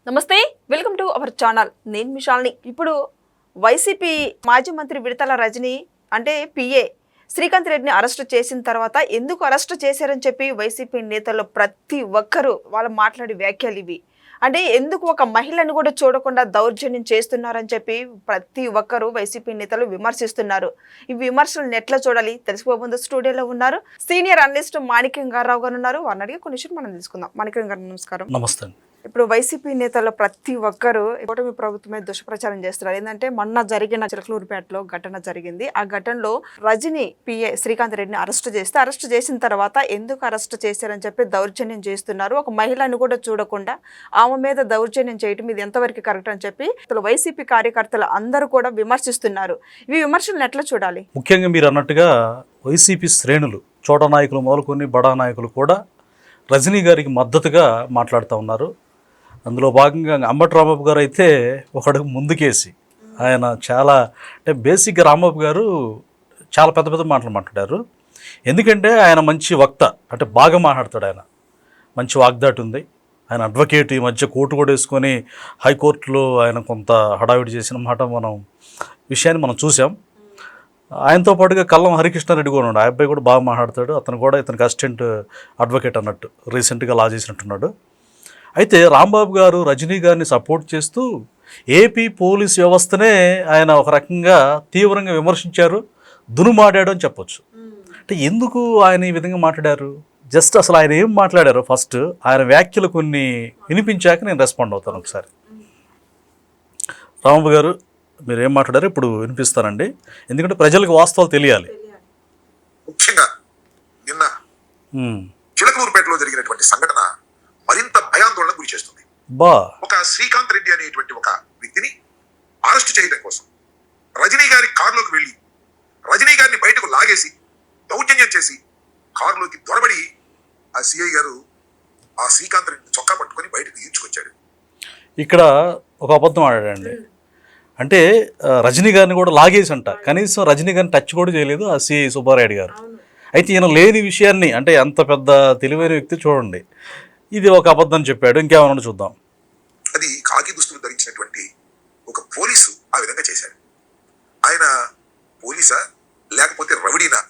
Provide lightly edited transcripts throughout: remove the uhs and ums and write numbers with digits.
నమస్తే, welcome to our channel. నేను మిషాల్ని. ఇప్పుడు వైసీపీ మాజీ మంత్రి విడతల రజనీ అంటే పిఏ శ్రీకాంత్ రెడ్డిని అరెస్ట్ చేసిన తర్వాత ఎందుకు అరెస్ట్ చేశారని చెప్పి వైసీపీ నేతలు ప్రతి ఒక్కరూ వాళ్ళు మాట్లాడే వ్యాఖ్యలు ఇవి. అంటే ఎందుకు ఒక మహిళను కూడా చూడకుండా దౌర్జన్యం చేస్తున్నారని చెప్పి ప్రతి ఒక్కరూ వైసీపీ నేతలు విమర్శిస్తున్నారు. ఈ విమర్శలను ఎట్లా చూడాలి తెలుసుకోబోతుంది. స్టూడియోలో ఉన్నారు సీనియర్ అనలిస్ట్ మాణిక్యం గారావు గారు ఉన్నారు. వారిని అడిగి కొన్ని విషయాలు మనం తెలుసుకుందాం. మాణిక్యం గారు నమస్కారం. నమస్తే. ఇప్పుడు వైసీపీ నేతలు ప్రతి ఒక్కరు కూటమి ప్రభుత్వమే దుష్ప్రచారం చేస్తున్నారు. ఏంటంటే మొన్న జరిగిన చిలకలూరుపేటలో ఘటన జరిగింది. ఆ ఘటనలో రజనీ పిఏ శ్రీకాంత్ రెడ్డిని అరెస్ట్ చేసిన తర్వాత ఎందుకు అరెస్ట్ చేశారని చెప్పి దౌర్జన్యం చేస్తున్నారు. ఒక మహిళను కూడా చూడకుండా ఆమె మీద దౌర్జన్యం చేయడం ఇది ఎంతవరకు కరెక్ట్ అని చెప్పి వైసీపీ కార్యకర్తలు అందరూ కూడా విమర్శిస్తున్నారు. ఈ విమర్శలను ఎట్లా చూడాలి? ముఖ్యంగా మీరు అన్నట్టుగా వైసీపీ శ్రేణులు చోట నాయకులు మొదలుకొని బడా నాయకులు కూడా రజనీ గారికి మద్దతుగా మాట్లాడుతూ ఉన్నారు. అందులో భాగంగా అంబటి రాంబాబు గారు అయితే ఒక అడుగు ముందుకేసి ఆయన చాలా అంటే బేసిక్గా రాంబాబు గారు చాలా పెద్ద పెద్ద మాటలు మాట్లాడారు. ఎందుకంటే ఆయన మంచి వక్త, అంటే బాగా మాట్లాడతాడు. ఆయన మంచి వాగ్దాటి ఉంది. ఆయన అడ్వకేట్. ఈ మధ్య కోర్టు కూడా వేసుకొని హైకోర్టులో ఆయన కొంత హడావిడి చేసిన మాట విషయాన్ని మనం చూసాం. ఆయనతో పాటుగా కల్లం హరికృష్ణారెడ్డి కూడా ఉన్నాడు. ఆ అబ్బాయి కూడా బాగా మాట్లాడతాడు. అతను కూడా ఇతనికి అసిస్టెంట్ అడ్వకేట్ అన్నట్టు రీసెంట్గా లా చేసినట్టున్నాడు. అయితే రాంబాబు గారు రజనీ గారిని సపోర్ట్ చేస్తూ ఏపీ పోలీస్ వ్యవస్థనే ఆయన ఒక రకంగా తీవ్రంగా విమర్శించారు, దునుమాడాడు అని చెప్పొచ్చు. అంటే ఎందుకు ఆయన ఈ విధంగా మాట్లాడారు? జస్ట్ అసలు ఆయన ఏం మాట్లాడారు ఫస్ట్ ఆయన వ్యాఖ్యలు కొన్ని వినిపించాక నేను రెస్పాండ్ అవుతాను. ఒకసారి రాంబాబు గారు మీరు ఏం మాట్లాడారు ఇప్పుడు వినిపిస్తానండి, ఎందుకంటే ప్రజలకు వాస్తవాలు తెలియాలి. ముఖ్యంగా నిన్న చిలకలూరుపేటలో జరిగినటువంటి సంఘటన మరింత భయాందోళనకు గురి చేస్తుంది. ఒక శ్రీకాంత్ రెడ్డి అనేటువంటి ఒక వ్యక్తిని అరెస్ట్ చేయడం కోసం రజనీ గారి కారులోకి వెళ్ళి రజనీ గారిని బయటకు లాగేసి దౌర్జన్యం చేసి కారులోకి దొరబడి ఆ సిఐ గారు ఆ శ్రీకాంత్ రెడ్డిని చొక్కా పట్టుకొని బయటకు ఈడ్చుకొచ్చాడు. ఇక్కడ ఒక అబద్ధం ఆడాడండి. అంటే రజనీ గారిని కూడా లాగేసంట, కనీసం రజనీ గారిని టచ్ కూడా చేయలేదు ఆ సిఐ సుబ్బారాయుడు గారు. అయితే ఈయన లేని విషయాన్ని, అంటే ఎంత పెద్ద తెలివైన వ్యక్తి చూడండి, ఇది ఒక అబద్ధం చెప్పాడు. ఇంకేమన్నా చూద్దాం. అది కాకి దుస్తులు ధరించినటువంటి ఒక పోలీసు ఆ విధంగా చేశాడు. ఆయన పోలీసా లేకపోతే రౌడీనా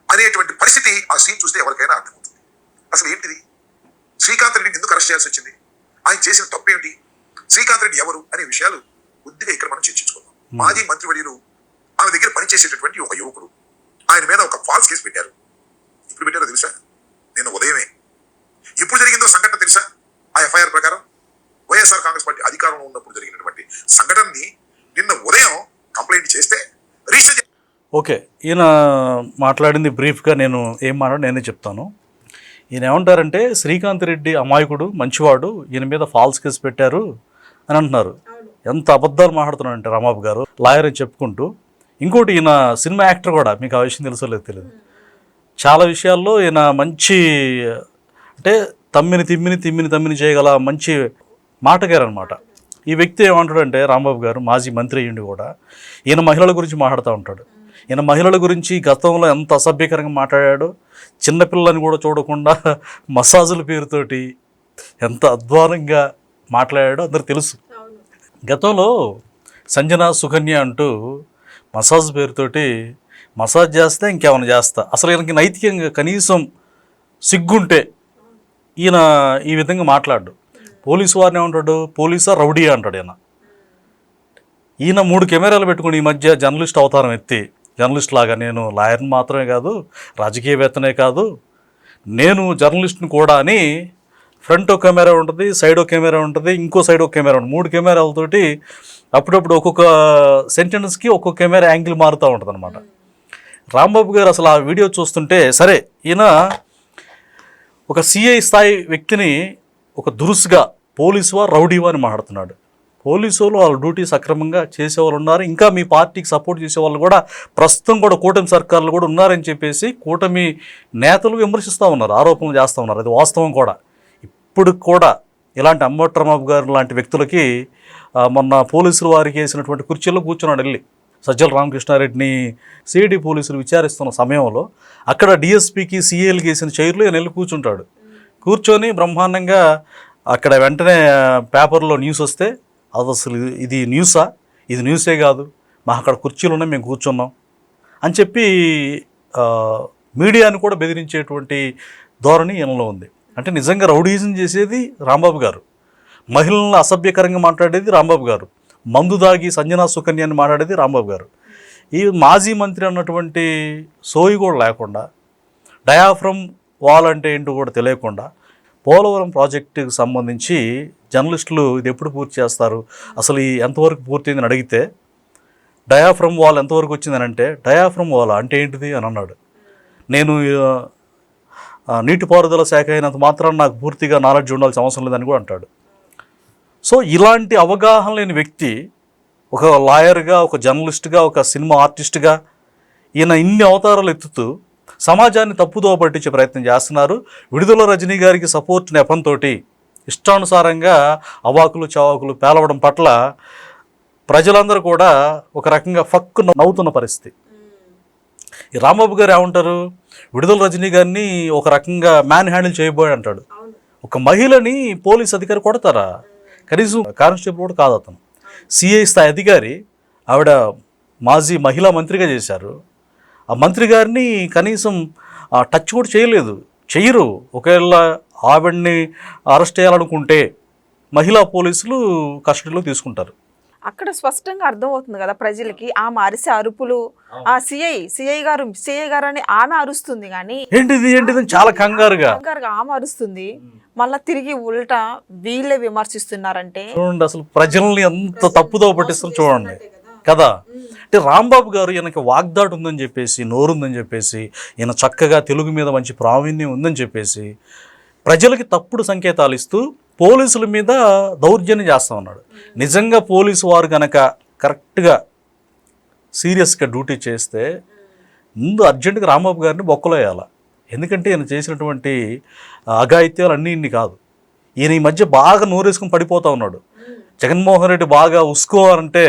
అనేటువంటి పరిస్థితి ఆ సీన్ చూస్తే ఎవరికైనా అర్థమవుతుంది. అసలు ఏంటిది? శ్రీకాంత్ రెడ్డిని ఎందుకు అరెస్ట్ చేయాల్సి వచ్చింది? ఆయన చేసిన తప్పేమిటి? శ్రీకాంత్ రెడ్డి ఎవరు అనే విషయాలు కొద్దిగా ఇక్కడ మనం చర్చించుకుందాం. మాజీ మంత్రివర్యులు ఆమె దగ్గర పనిచేసేటటువంటి ఒక యువకుడు ఆయన మీద ఒక ఫాల్స్ కేసు పెట్టారు. ఇప్పుడు పెట్టారో తెలుసా? నిన్న ఉదయమే. ఎప్పుడు జరిగిందో సంఘటన తెలుసా? ఆ ఎఫ్ఐఆర్ ప్రకారం వైఎస్ఆర్ కాంగ్రెస్ పార్టీ అధికారంలో ఉన్నప్పుడు జరిగినటువంటి సంఘటనని నిన్న ఉదయం కంప్లైంట్ చేస్తే రిజిస్టర్. ఓకే, ఈయన మాట్లాడింది బ్రీఫ్గా నేను ఏం మాట్లాడి నేనే చెప్తాను. ఈయన ఏమంటారంటే శ్రీకాంత్ రెడ్డి అమాయకుడు, మంచివాడు, ఈయన మీద ఫాల్స్ కేసు పెట్టారు అని అంటున్నారు. ఎంత అబద్ధాలు మాట్లాడుతున్నారంటే రాంబాబు గారు లాయర్ అని చెప్పుకుంటూ. ఇంకోటి, ఈయన సినిమా యాక్టర్ కూడా, మీకు ఆ విషయం తెలుసో లేదు తెలియదు. చాలా విషయాల్లో ఈయన మంచి, అంటే తమ్మిని చేయగల మంచి మాటగారు అనమాట. ఈ వ్యక్తి ఏమంటాడంటే రాంబాబు గారు మాజీ మంత్రి అయ్యిండి కూడా ఈయన మహిళల గురించి మాట్లాడుతూ ఉంటాడు. ఈయన మహిళల గురించి గతంలో ఎంత అసభ్యకరంగా మాట్లాడాడో, చిన్నపిల్లలని కూడా చూడకుండా మసాజుల పేరుతోటి ఎంత అధ్వానంగా మాట్లాడాడో అందరికి తెలుసు. గతంలో సంజన సుకన్య అంటూ మసాజ్ పేరుతోటి మసాజ్ చేస్తే ఇంకేమైనా చేస్తా, అసలు ఈయనకి నైతికంగా కనీసం సిగ్గుంటే ఈయన ఈ విధంగా మాట్లాడు. పోలీసు వారిని ఏమంటాడు? పోలీసా రౌడీ అంటాడు. ఈయన 3 కెమెరాలు పెట్టుకుని ఈ మధ్య జర్నలిస్ట్ అవతారం ఎత్తి, జర్నలిస్ట్ లాగా నేను లాయర్ని మాత్రమే కాదు, రాజకీయవేత్తనే కాదు, నేను జర్నలిస్ట్ని కూడా అని ఫ్రంట్ ఒక కెమెరా ఉంటుంది, సైడ్ ఒక కెమెరా ఉంటుంది, ఇంకో సైడ్ ఒక కెమెరా ఉంటుంది. 3 కెమెరాలతోటి అప్పుడప్పుడు ఒక్కొక్క సెంటెన్స్కి ఒక్కొక్క కెమెరా యాంగిల్ మారుతూ ఉంటుంది అనమాట. రాంబాబు గారు అసలు ఆ వీడియో చూస్తుంటే, సరే ఈయన ఒక సిఐ స్థాయి వ్యక్తిని ఒక దురుసుగా పోలీసువా రౌడీవా అని మాట్లాడుతున్నాడు. పోలీసు వాళ్ళు వాళ్ళ డ్యూటీ సక్రమంగా చేసేవాళ్ళు ఉన్నారు, ఇంకా మీ పార్టీకి సపోర్ట్ చేసేవాళ్ళు కూడా ప్రస్తుతం కూడా కూటమి సర్కారులు కూడా ఉన్నారని చెప్పేసి కూటమి నేతలు విమర్శిస్తూ ఉన్నారు, ఆరోపణలు చేస్తూ ఉన్నారు. అది వాస్తవం కూడా. ఇప్పుడు కూడా ఇలాంటి అంబటి రాంబాబు గారు లాంటి వ్యక్తులకి మొన్న పోలీసులు వారికి వేసినటువంటి కుర్చీలో కూర్చున్నాడు వెళ్ళి. సజ్జల రామకృష్ణారెడ్డిని సిఐడి పోలీసులు విచారిస్తున్న సమయంలో అక్కడ డిఎస్పీకి సిఐఎల్కి వేసిన చైర్లో ఈయన వెళ్ళి కూర్చుంటాడు. కూర్చొని బ్రహ్మాండంగా అక్కడ వెంటనే పేపర్లో న్యూస్ వస్తే అది అసలు ఇది న్యూసా, ఇది న్యూసే కాదు, మాకు అక్కడ కుర్చీలు ఉన్నాయి, మేము కూర్చున్నాం అని చెప్పి మీడియాను కూడా బెదిరించేటువంటి ధోరణి ఈయనలో ఉంది. అంటే నిజంగా రౌడీజం చేసేది రాంబాబు గారు, మహిళలను అసభ్యకరంగా మాట్లాడేది రాంబాబు గారు, మందు దాగి సంజనా సుకన్య అని మాట్లాడేది రాంబాబు గారు. ఈ మాజీ మంత్రి అన్నటువంటి సోయి కూడా లేకుండా, డయాఫ్రమ్ వాల్ అంటే ఏంటో కూడా తెలియకుండా, పోలవరం ప్రాజెక్టుకి సంబంధించి జర్నలిస్టులు ఇది ఎప్పుడు పూర్తి చేస్తారు, అసలు ఈ ఎంతవరకు పూర్తయిందని అడిగితే డయాఫ్రమ్ వాల్ ఎంతవరకు వచ్చిందని అంటే డయాఫ్రమ్ వాల్ అంటే ఏంటిది అని అన్నాడు. నేను నీటిపారుదల శాఖ అయినంత మాత్రం నాకు పూర్తిగా నాలెడ్జ్ ఉండాల్సిన అవసరం లేదని కూడా అంటాడు. సో ఇలాంటి అవగాహన లేని వ్యక్తి ఒక లాయర్గా, ఒక జర్నలిస్ట్గా, ఒక సినిమా ఆర్టిస్ట్గా ఈయన ఇన్ని అవతారాలు ఎత్తుతూ సమాజాన్ని తప్పుదోవ పట్టించే ప్రయత్నం చేస్తున్నారు. విడుదల రజనీ గారికి సపోర్ట్ నెపంతో ఇష్టానుసారంగా అవాకులు చవాకులు పేలవడం పట్ల ప్రజలందరూ కూడా ఒక రకంగా ఫక్కు నవ్వుతున్న పరిస్థితి. ఈ రాంబాబు గారు ఏమంటారు, విడుదల రజనీ గారిని ఒక రకంగా మ్యాన్ హ్యాండిల్ చేయబోయే అంటాడు. ఒక మహిళని పోలీస్ అధికారి కొడతారా? కనీసం కానిస్టేబుల్ కూడా కాదు అతను, సిఐ స్థాయి అధికారి. ఆవిడ మాజీ మహిళా మంత్రిగా చేశారు. ఆ మంత్రి గారిని కనీసం టచ్ కూడా చెయ్యరు. ఒకవేళ ఆవిడ్ని అరెస్ట్ చేయాలనుకుంటే మహిళా పోలీసులు కస్టడీలో తీసుకుంటారు. అక్కడ స్పష్టంగా అర్థమవుతుంది కదా ప్రజలకి, ఆమె అరిసే అరుపులు, ఆ సిఐ గారు అని ఆమె అరుస్తుంది కానీ ఏంటిది చాలా కంగారుగా ఆమె అరుస్తుంది, మళ్ళా తిరిగి ఉల్టా వీళ్ళే విమర్శిస్తున్నారంటే చూడండి, అసలు ప్రజల్ని ఎంత తప్పుదో పట్టిస్తారు చూడండి కదా. అంటే రాంబాబు గారు ఈయనకి వాగ్దాటు ఉందని చెప్పేసి, నోరుందని చెప్పేసి, ఈయన చక్కగా తెలుగు మీద మంచి ప్రావీణ్యం ఉందని చెప్పేసి ప్రజలకి తప్పుడు సంకేతాలు ఇస్తూ పోలీసుల మీద దౌర్జన్యం చేస్తూ ఉన్నాడు. నిజంగా పోలీసు వారు కనుక కరెక్ట్గా సీరియస్గా డ్యూటీ చేస్తే ముందు అర్జెంటుగా రాంబాబు గారిని బొక్కలో వేయాలి. ఎందుకంటే ఈయన చేసినటువంటి అఘాయిత్యాలు అన్నీ ఇన్ని కాదు. ఈయన ఈ మధ్య బాగా నోరేసుకుని పడిపోతూ ఉన్నాడు. జగన్మోహన్ రెడ్డి బాగా ఉసుకోవాలంటే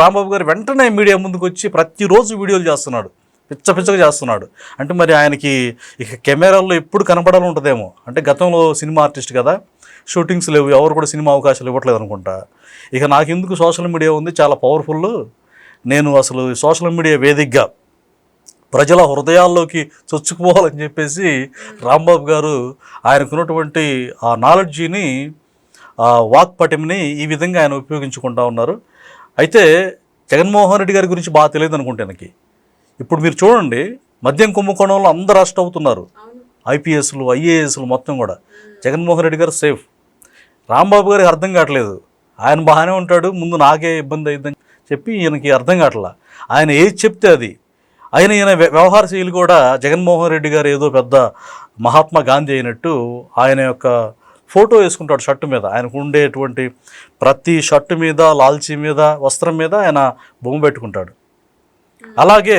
రాంబాబు గారు వెంటనే మీడియా ముందుకు వచ్చి ప్రతిరోజు వీడియోలు చేస్తున్నాడు, పిచ్చగా చేస్తున్నాడు. అంటే మరి ఆయనకి ఇక కెమెరాల్లో ఎప్పుడు కనపడాలని ఉంటుందేమో. అంటే గతంలో సినిమా ఆర్టిస్ట్ కదా, షూటింగ్స్ లేవు, ఎవరు కూడా సినిమా అవకాశాలు ఇవ్వట్లేదు అనుకుంటా. ఇక నాకెందుకు సోషల్ మీడియా ఉంది, చాలా పవర్ఫుల్, నేను అసలు సోషల్ మీడియా వేదికగా ప్రజల హృదయాల్లోకి చొచ్చుకుపోవాలని చెప్పేసి రాంబాబు గారు ఆయనకున్నటువంటి ఆ నాలెడ్జిని, ఆ వాక్పటిని ఈ విధంగా ఆయన ఉపయోగించుకుంటా ఉన్నారు. అయితే జగన్మోహన్ రెడ్డి గారి గురించి బాగా తెలియదు అనుకుంటే ఆయనకి. ఇప్పుడు మీరు చూడండి, మద్యం కుంభకోణంలో అందరు అరెస్ట్ అవుతున్నారు, ఐపీఎస్లు, ఐఏఎస్లు మొత్తం కూడా. జగన్మోహన్ రెడ్డి గారు సేఫ్. రాంబాబు గారికి అర్థం కావట్లేదు, ఆయన బాగానే ఉంటాడు, ముందు నాకే ఇబ్బంది అయిందని చెప్పి ఈయనకి అర్థం కావట్లా. ఆయన ఏది చెప్తే అది. ఈయన వ్యవహార శైలి కూడా జగన్మోహన్ రెడ్డి గారు ఏదో పెద్ద మహాత్మా గాంధీ అయినట్టు ఆయన యొక్క ఫోటో వేసుకుంటాడు షర్టు మీద. ఆయనకు ఉండేటువంటి ప్రతి షర్టు మీద, లాల్చీ మీద, వస్త్రం మీద ఆయన బొమ్మ పెట్టుకుంటాడు. అలాగే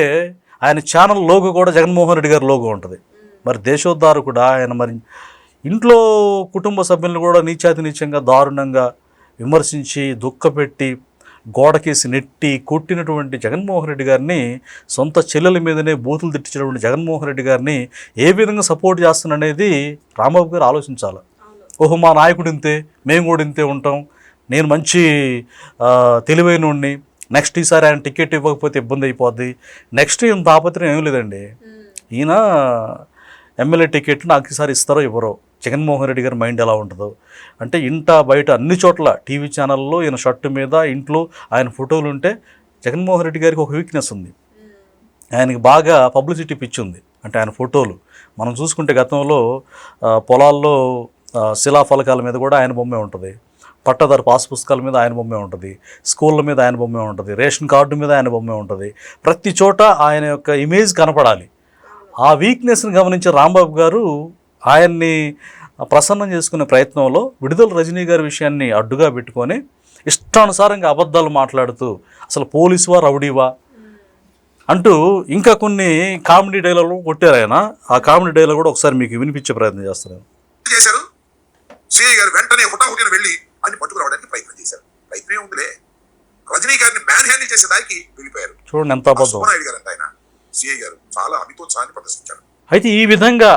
ఆయన ఛానల్ లోగో కూడా జగన్మోహన్ రెడ్డి గారి లోగో ఉంటుంది. మరి దేశోద్ధారకుడు ఆయన. మరి ఇంట్లో కుటుంబ సభ్యులను కూడా నీచాతినీచంగా దారుణంగా విమర్శించి దుఃఖపెట్టి గోడకేసి నెట్టి కొట్టినటువంటి జగన్మోహన్ రెడ్డి గారిని, సొంత చెల్లెల మీదనే బూతులు తిట్టించినటువంటి జగన్మోహన్ రెడ్డి గారిని ఏ విధంగా సపోర్ట్ చేస్తాననేది రాంబాబు గారు ఆలోచించాలి. ఓహో, మా నాయకుడు ఇంతే, మేము కూడా ఇంతే ఉంటాం, నేను మంచి తెలివైనోడిని, నెక్స్ట్ ఈసారి ఆయన టికెట్ ఇవ్వకపోతే ఇబ్బంది అయిపోద్ది, నెక్స్ట్ ఈయన తాపత్రయం ఏం లేదండి. ఈయన ఎమ్మెల్యే టికెట్ నాకు ఈసారి ఇస్తారో ఇవ్వరో, జగన్మోహన్ రెడ్డి గారి మైండ్ ఎలా ఉంటుందో. అంటే ఇంట బయట అన్ని చోట్ల టీవీ ఛానల్లో ఈయన షర్టు మీద, ఇంట్లో ఆయన ఫోటోలు ఉంటే జగన్మోహన్ రెడ్డి గారికి ఒక వీక్నెస్ ఉంది, ఆయనకి బాగా పబ్లిసిటీ పిచ్చి ఉంది. అంటే ఆయన ఫోటోలు మనం చూసుకుంటే గతంలో పొలాల్లో శిలాఫలకాల మీద కూడా ఆయన బొమ్మే ఉంటుంది, పట్టదారు పాస్ పుస్తకాల మీద ఆయన బొమ్మే ఉంటుంది, స్కూళ్ళ మీద ఆయన బొమ్మే ఉంటుంది, రేషన్ కార్డు మీద ఆయన బొమ్మే ఉంటుంది. ప్రతి చోట ఆయన యొక్క ఇమేజ్ కనపడాలి. ఆ వీక్నెస్ని గమనించే రాంబాబు గారు ఆయన్ని ప్రసన్నం చేసుకునే ప్రయత్నంలో విడుదల రజనీ గారి విషయాన్ని అడ్డుగా పెట్టుకొని ఇష్టానుసారంగా అబద్ధాలు మాట్లాడుతూ అసలు పోలీసువా రౌడీవా అంటూ ఇంకా కొన్ని కామెడీ డైలాగులు కొట్టారు ఆయన. ఆ కామెడీ డైలాగ్ కూడా ఒకసారి మీకు వినిపించే ప్రయత్నం చేస్తాను. చేశారు సిఐ గారు వెంటనే హుటాహుటిన వెళ్ళి అని పట్టుకురావడానికి ప్రయత్నం చేశారు. ప్రయత్నం ఏముందిలే, రజనీ గారిని మ్యాన్ హ్యాండిల్ చేసే దానికి వెళ్ళిపోయారు. చూడండి ఎంత అబద్ధం. సుమనాయుడు గారు అంటే ఆయన సిఐ గారు చాలా అమితోత్సాహాన్ని ప్రదర్శించారు. అయితే ఈ విధంగా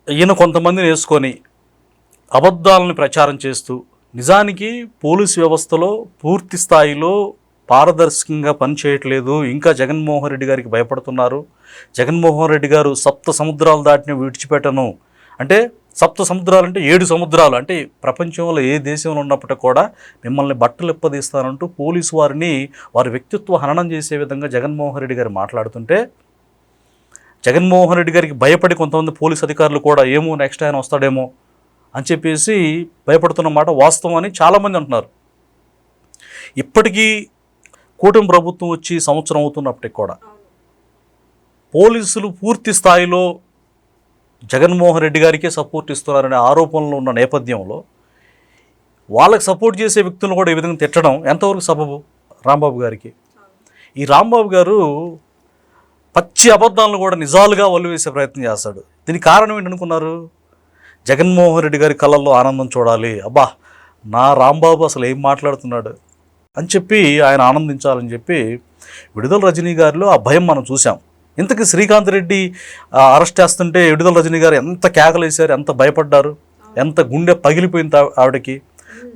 ఈయన కొంతమందిని వేసుకొని అబద్ధాలను ప్రచారం చేస్తూ నిజానికి పోలీసు వ్యవస్థలో పూర్తి స్థాయిలో పారదర్శకంగా పనిచేయట్లేదు, ఇంకా జగన్మోహన్ రెడ్డి గారికి భయపడుతున్నారు. జగన్మోహన్ రెడ్డి గారు సప్త సముద్రాలు దాటిని విడిచిపెట్టను అంటే, సప్త సముద్రాలు అంటే 7 సముద్రాలు, అంటే ప్రపంచంలో ఏ దేశంలో ఉన్నప్పటికీ కూడా మిమ్మల్ని బట్టలు ఇప్పదీస్తానంటూ పోలీసు వారిని వారి వ్యక్తిత్వ హననం చేసే విధంగా జగన్మోహన్ రెడ్డి గారు మాట్లాడుతుంటే, జగన్మోహన్ రెడ్డి గారికి భయపడి కొంతమంది పోలీసు అధికారులు కూడా ఏమో నెక్స్ట్ ఆయన వస్తాడేమో అని చెప్పేసి భయపడుతున్న మాట వాస్తవం అని చాలామంది అంటున్నారు. ఇప్పటికీ కూటమి ప్రభుత్వం వచ్చి సంవత్సరం అవుతున్నప్పటికి కూడా పోలీసులు పూర్తి స్థాయిలో జగన్మోహన్ రెడ్డి గారికే సపోర్ట్ ఇస్తున్నారనే ఆరోపణలు ఉన్న నేపథ్యంలో వాళ్ళకి సపోర్ట్ చేసే వ్యక్తులను కూడా ఈ విధంగా తిట్టడం ఎంతవరకు సబబు రాంబాబు గారికి? ఈ రాంబాబు గారు పచ్చి అబద్ధాలను కూడా నిజాలుగా వల్లువేసే ప్రయత్నం చేస్తాడు. దీనికి కారణం ఏంటనుకున్నారు? జగన్మోహన్ రెడ్డి గారి కళ్ళల్లో ఆనందం చూడాలి, అబ్బా నా రాంబాబు అసలు ఏం మాట్లాడుతున్నాడు అని చెప్పి ఆయన ఆనందించాలని చెప్పి విడుదల రజనీ గారిలో ఆ భయం మనం చూసాం. ఇంతకీ శ్రీకాంత్ రెడ్డి అరెస్ట్ చేస్తుంటే విడుదల రజనీ గారు ఎంత కేకలేశారు, ఎంత భయపడ్డారు, ఎంత గుండె పగిలిపోయింది ఆవిడకి.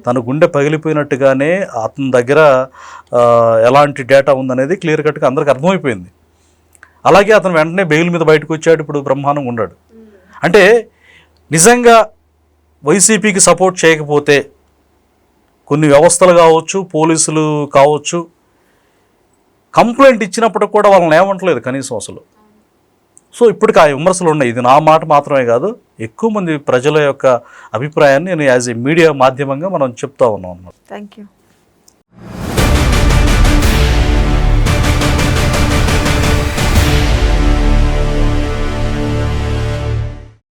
తన గుండె పగిలిపోయినట్టుగానే అతని దగ్గర ఎలాంటి డేటా ఉందనేది క్లియర్ కట్గా అందరికి అర్థమైపోయింది. అలాగే అతను వెంటనే బెయిల్ మీద బయటకు వచ్చాడు, ఇప్పుడు బ్రహ్మాండంగా ఉన్నాడు. అంటే నిజంగా వైసీపీకి సపోర్ట్ చేయకపోతే కొన్ని వ్యవస్థలు కావచ్చు, పోలీసులు కావచ్చు, కంప్లైంట్ ఇచ్చినప్పుడు కూడా వాళ్ళని ఏమంటలేదు కనీసం అసలు. సో ఇప్పటికి ఆ విమర్శలు ఉన్నాయి. ఇది నా మాట మాత్రమే కాదు, ఎక్కువ మంది ప్రజల యొక్క అభిప్రాయాన్ని నేను యాజ్ ఏ మీడియా మాధ్యమంగా మనం చెప్తా ఉన్నాం అన్నమాట. Thank you.